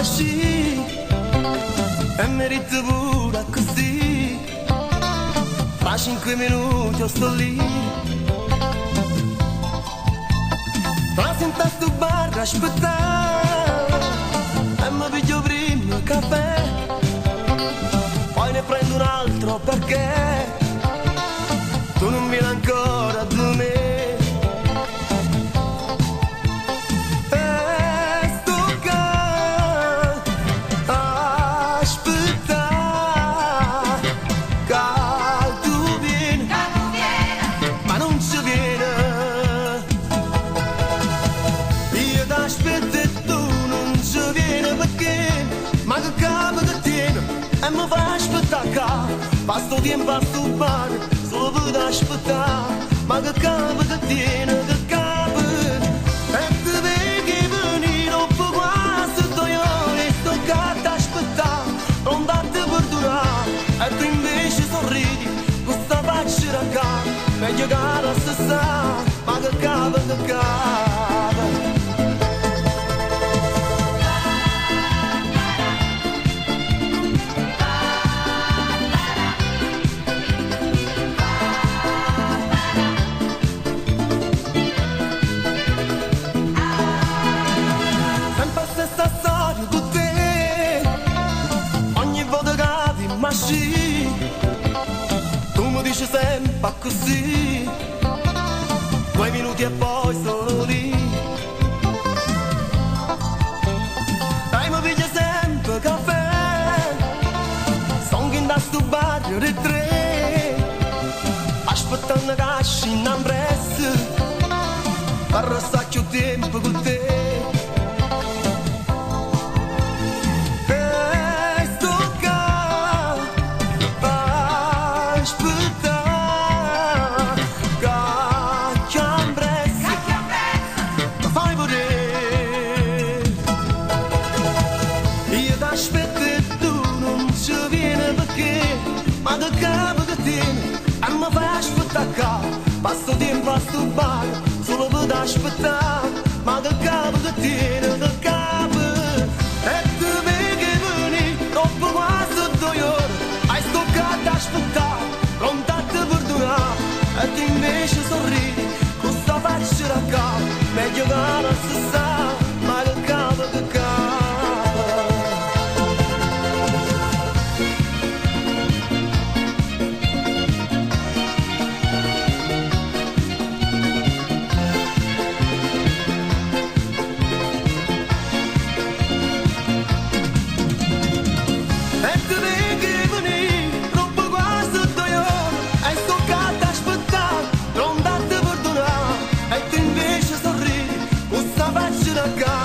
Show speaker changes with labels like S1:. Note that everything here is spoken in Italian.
S1: masci e merito pure così. Fra 5 minuti io sto lì, fra senta sto bar a aspettare e mi piglio prima il caffè, poi ne prendo un altro perché tu non vieni ancora da me. E mi fa aspettare, passo tempo a stubar, solo per aspettare, ma che capo che tiene, che capo. E ti vedi venire dopo quasi 2 ore, sto gatto a aspettare, non date perdonare, e tu invece sorridi, questa faccia racca, meglio che la stessa, ma che capo, che capo. Tu mi dici sempre così, 2 minuti e poi sono lì. E mi piglia sempre caffè, sono in da sto bar di 3, aspettando che esci in ambresse, per restare più tempo con te. Ma che capo che tiene, e mi fai aspettare, passo tempo a stubar, solo per aspettare, ma che capo che tiene, che capo. E tu vedi venire, dopo quasi 2 ore, hai stoccato a aspettare, pronta a te perdonare, e tu invece sorridi, con sta faccia da capo, meglio che la stessa, ma che capo, che capo. The guy